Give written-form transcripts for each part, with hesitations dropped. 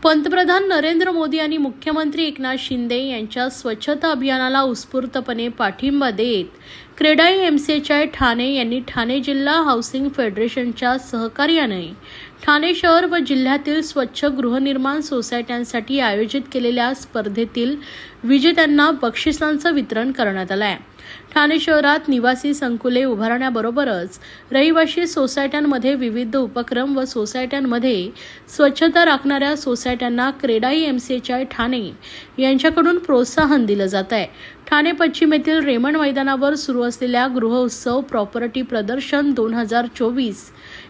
पंतप्रधान नरेंद्र मोदी आणि मुख्यमंत्री एकनाथ शिंदे यांच्या स्वच्छता अभियानाला उत्स्फूर्तपणे पाठिंबा देत क्रेडाई एमसीएचआय ठाणे यांनी ठाणे जिल्हा हाऊसिंग फेडरेशनच्या सहकार्याने ठाणे शहर व जिल्ह्यातील स्वच्छ गृहनिर्माण सोसायट्यांसाठी आयोजित केलेल्या स्पर्धेतील विजेत्यांना बक्षिसांचं वितरण करण्यात आलं आहे। ठाणे शहरात निवासी संकुले उभारण्याबरोबरच रहिवासी सोसायट्यांमध्ये विविध उपक्रम व सोसायट्यांमध्ये स्वच्छता राखणाऱ्या सोसायट्यांना क्रेडाई एमसीएचआय ठाणे यांच्याकडून प्रोत्साहन दिलं जात आहे। ठाणे पश्चिम येथील रेमंड मैदानावर सुरू असलेल्या गृह उत्सव प्रॉपर्टी प्रदर्शन 2024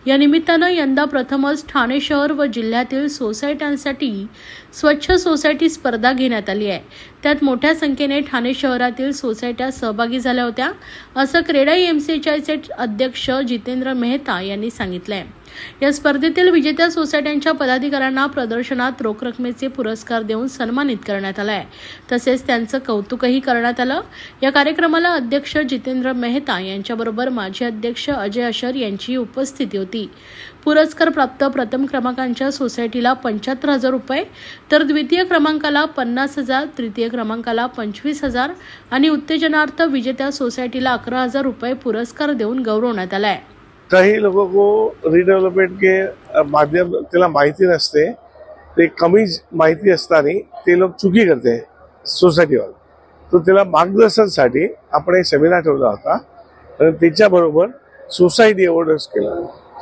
या निमित्तानं यंदा प्रथमच ठाणे शहर व जिल्ह्यातील सोसायट्यांसाठी स्वच्छ सोसायटी स्पर्धा घेण्यात आली आहे। त्यात मोठ्या संख्येने ठाणे शहरातील सोसायट्या सहभागी झाल्या होत्या, असं क्रेडाई एमसीएचआयचे अध्यक्ष जितेंद्र मेहता यांनी सांगितलंय। या स्पर्धेतील विजेत्या सोसायट्यांच्या पदाधिकाऱ्यांना प्रदर्शनात रोख रकमेचे पुरस्कार देऊन सन्मानित करण्यात आलाय, तसेच त्यांचं कौतुकही करण्यात आलं। या कार्यक्रमाला अध्यक्ष जितेंद्र मेहता यांच्याबरोबर माजी अध्यक्ष अजय अशर यांची उपस्थिती होती। पुरस्कार प्राप्त प्रथम क्रमांकाच्या सोसायटीला 75,000 रुपये, तर द्वितीय क्रमांकाला 50,000, तृतीय क्रमांकाला 25,000 आणि उत्तेजनार्थ विजेत्या सोसायटीला 11,000 रुपये पुरस्कार देऊन गौरवण्यात आलाय। कई लोगों को रीडेवलपमेंट के माध्यम त्याला माहिती नसते, ते कमी माहिती असताना ते लोक चुकी करते सोसायटीवर। तो त्याला मार्गदर्शनासाठी आपण एक सेमिनार ठेवला होता आणि त्याच्याबरोबर सोसायटी अवॉर्ड्स केला।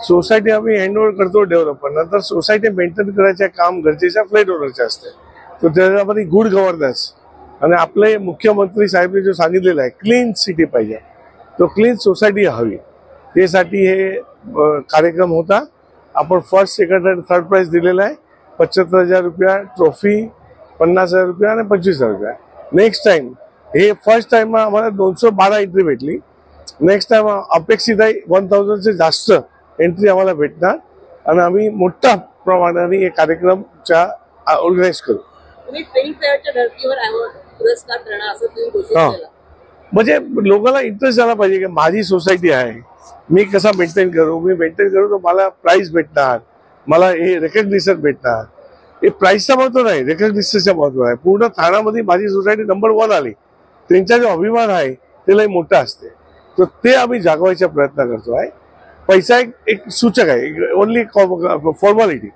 सोसायटी आम्ही हँडओव्हर करतो डेव्हलपर, नंतर सोसायटी मेंटेन करायचे काम गरजेच्या फ्लॅट ओनरचे असते। तो त्याच्यामध्ये गुड गव्हर्नन्स आणि आपले मुख्यमंत्री साहेबांनी जो सांगितलेला आहे क्लीन सिटी पाहिजे, तो क्लीन सोसायटी हवी, त्यासाठी हे कार्यक्रम होता। आपण फर्स्ट, सेकंड आणि थर्ड प्राइज दिलेला आहे। 75,000 रुपया ट्रॉफी, 50,000 रुपया आणि 25,000 रुपया। नेक्स्ट टाइम हे फर्स्ट टाइम आम्हाला 212 एंट्री भेटली। नेक्स्ट टाइम अपेक्षित आहे 1000 से जास्त एंट्री आम्हाला भेटणार आणि आम्ही मोठ्या प्रमाणाने हे कार्यक्रमच्या ऑर्गनाइज करू। तुम्ही फिल्मफेअरच्या धर्तीवर पुरस्कार करणार असं तुम्ही घोषित केलं, म्हणजे लोकांना इंटरेस्ट झाला पाहिजे की माझी सोसायटी आहे, मी कसा मेंटेन करू, मी मेंटेन करू तर मला प्राइज भेटणार, मला हे रेकग्निशन भेटणार। हे प्राइजचा महत्व नाही, रेकग्निशनचा महत्व आहे। पूर्ण ठाण्यामध्ये माझी सोसायटी नंबर 1 आली, त्यांचा जो अभिमान आहे ते लय मोठा असते, तर ते आम्ही जागवायचा प्रयत्न करतो आहे। पैसा एक सूचक आहे, ओनली फॉर्मॅलिटी,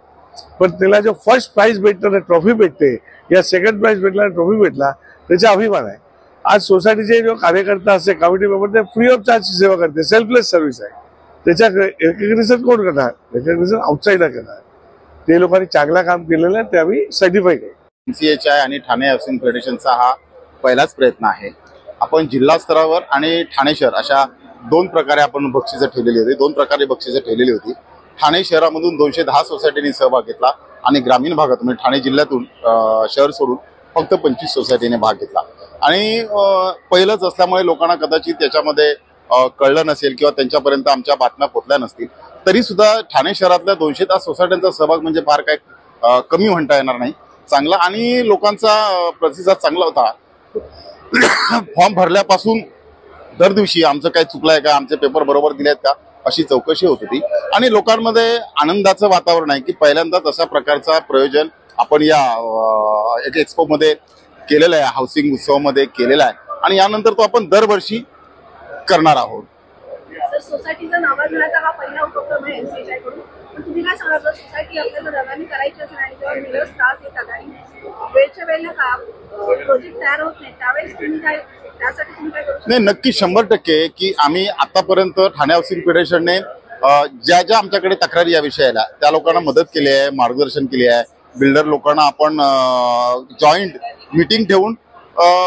पण त्याला जो फर्स्ट प्राइज भेटणार, ट्रॉफी भेटते, या सेकंड प्राइज भेटला, ट्रॉफी भेटला, त्याचा अभिमान आहे। आज सोसायटीचे जो कार्यकर्ता असते, कमिटी मेंबर, ते फ्री ऑफ चार्ज सेवा करते, सेल्फलेस सर्व्हिस आहे। त्याच्या रेकग्निशन कोण करणार? रेकग्निशन आउटसाइडर करणार। ते लोकांनी चांगला काम केलेलं आहे, ते आम्ही सर्टिफाय करू। एमसीएचआय आणि ठाणे हाऊसिंग फेडरेशनचा हा पहिलाच प्रयत्न आहे। आपण जिल्हा स्तरावर आणि ठाणे शहर अशा 2 प्रकारे आपण बक्षिसं ठेवलेली होती, 2 प्रकारे बक्षिसं ठेवलेली होती। ठाणे शहरामधून 210 सोसायटींनी सहभाग घेतला आणि ग्रामीण भागातून म्हणजे ठाणे जिल्ह्यातून शहर सोडून फक्त 25 सोसायटीने भाग घेतला। आणि पहिलंच असल्यामुळे लोकांना कदाचित त्याच्यामध्ये कळलं नसेल किंवा त्यांच्यापर्यंत आमच्या बातम्या पोहोचल्या नसतील, तरी सुद्धा ठाणे शहरातल्या 210 सोसायट्यांचा सहभाग म्हणजे फार काय कमी म्हणता येणार नाही, चांगला, आणि लोकांचा प्रतिसाद चांगला होता। फॉर्म भरल्यापासून दर दिवशी आमचं काय चुकलंय का, आमचे पेपर बरोबर दिलेत का, अशी चौकशी होत होती आणि लोकांमध्ये आनंदाचं वातावरण आहे की पहिल्यांदाच अशा प्रकारचा प्रयोजन आपण या एक्सपो मध्ये केलेला आहे, हाऊसिंग उत्सवामध्ये केलेला आहे आणि यानंतर तो आपण दरवर्षी करणार आहोत। सोसायटीचा नावाजण्याचा हा पहिला उपक्रम आहे एमसीएचआय कडून, पण तुम्ही काय सांगणार, सोसायटी आपल्याला नव्याने करायची असेल आणि तेव्हा मिळत त्रास येतात आणि वेळच्या वेळेला का प्रोजेक्ट तयार होत नाही, त्यावेळेस तुम्ही काय त्यासाठी तुम्ही काय करू? नाही, नक्की 100% की आम्ही आतापर्यंत ठाणे हाऊसिंग फेडरेशनने ज्या ज्या आमच्याकडे तक्रारी या विषयाला त्या लोकांना मदत केली आहे, मार्गदर्शन केले आहे। बिल्डर लोकांना आपण जॉईंट मीटिंग ठेवून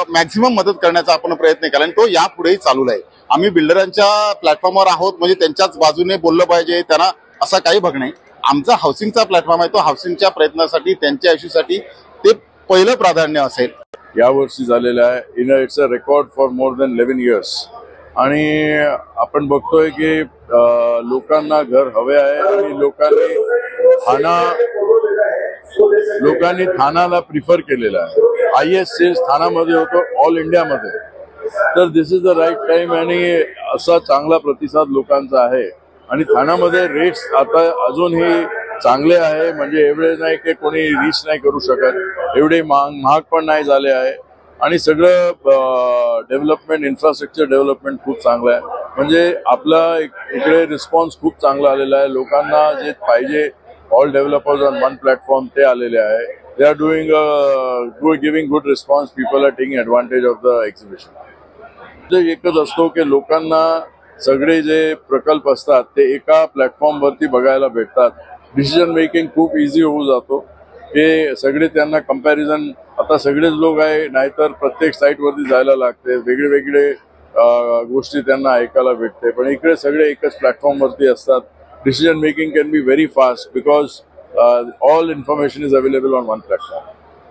मॅक्झिमम मदत करण्याचा आपण प्रयत्न केला आणि तो यापुढेही चालू आहे। आम्ही बिल्डरांच्या प्लॅटफॉर्मवर आहोत, म्हणजे त्यांच्याच बाजूने बोललं पाहिजे, त्यांना असा काही भाग नाही। आमचा हाऊसिंगचा प्लॅटफॉर्म आहे, तो हाऊसिंगच्या प्रयत्नासाठी, त्यांच्या इश्यूसाठी ते पहिलं प्राधान्य असेल। यावर्षी झालेला आहे it's a record for more than 11 years आणि आपण बघतोय की लोकांना घर हवे आहे आणि लोकांनी ठाण्याला प्रिफर केलेला आहे। हायएस्ट सेल्स ठाण्यामध्ये होतो ऑल इंडियामध्ये, तर दिस इज द राईट टाइम आणि असा चांगला प्रतिसाद लोकांचा आहे आणि ठाण्यामध्ये रेट्स आता अजूनही चांगले आहे, म्हणजे एवढे नाही की कोणी रीच नाही करू शकत, एवढे महाग पण नाही झाले आहे आणि सगळं डेव्हलपमेंट, इन्फ्रास्ट्रक्चर डेव्हलपमेंट खूप चांगलं आहे. म्हणजे आपला इकडे रिस्पॉन्स खूप चांगला आलेला आहे. लोकांना जे पाहिजे all developers on one platform ते आलेले आहे. They are giving good response. People are taking advantage of the exhibition. म्हणजे एकच असतो की लोकांना सगळे जे प्रकल्प असतात ते एका प्लॅटफॉर्मवरती बघायला भेटतात. डिसिजन मेकिंग खूप इझी होऊन जातो. हे सगळे त्यांना कंपॅरिझन, आता सगळेच लोक आहे, नाहीतर प्रत्येक साईटवरती जायला लागते, वेगळे वेगळे गोष्टी त्यांना ऐकायला भेटते. पण इकडे सगळे एकच प्लॅटफॉर्मवरती असतात. Decision making can be very fast because all information is available on one platform.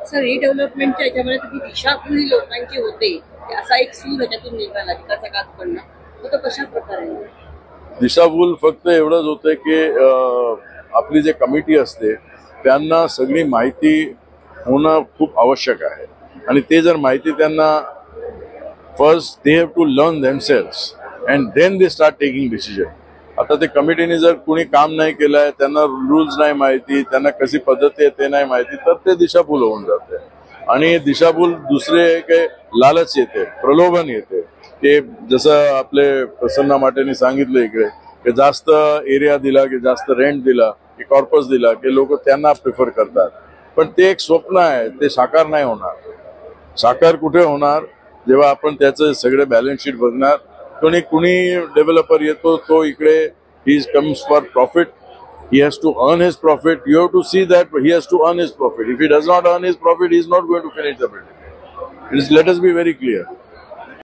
Sir, रिडेव्हलपमेंटच्या याच्यामध्ये तुम्ही दिशाभूल लोकांची होते, असा एक सूर ह्याच्यातून निघाला विकासकांकडनं, तो कशा प्रकारे? दिशाभूल फक्त एवढंच होतं की आपली जे कमिटी असते त्यांना सगळी माहिती होणं खूप आवश्यक आहे आणि ते जर माहिती त्यांना first they have to learn themselves and then they start taking decision. आता ते कमिटीने जर कोणी काम नाही केलंय, त्यांना रूल्स नाही माहिती, त्यांना कशी पद्धती आहे ते नाही माहिती, तर ते दिशाभूल होऊन जाते. आणि दिशाभूल दुसरे काही लालच येते, प्रलोभन येते, की जसं आपले प्रसन्न माटेने सांगितलं इकडे की जास्त एरिया दिला की जास्त रेंट दिला की कॉर्पस दिला की लोक त्यांना प्रिफर करतात. पण ते एक स्वप्न आहे, ते साकार नाही होणार. साकार कुठे होणार? जेव्हा आपण त्याचं सगळे बॅलन्स शीट बघणार. कुणी डेव्हलपर येतो तो इकडे he comes for profit. He has to earn his profit. You have to see that he has to earn his profit. If he does not earn his profit, he is not going to finish the building. Let us be very clear.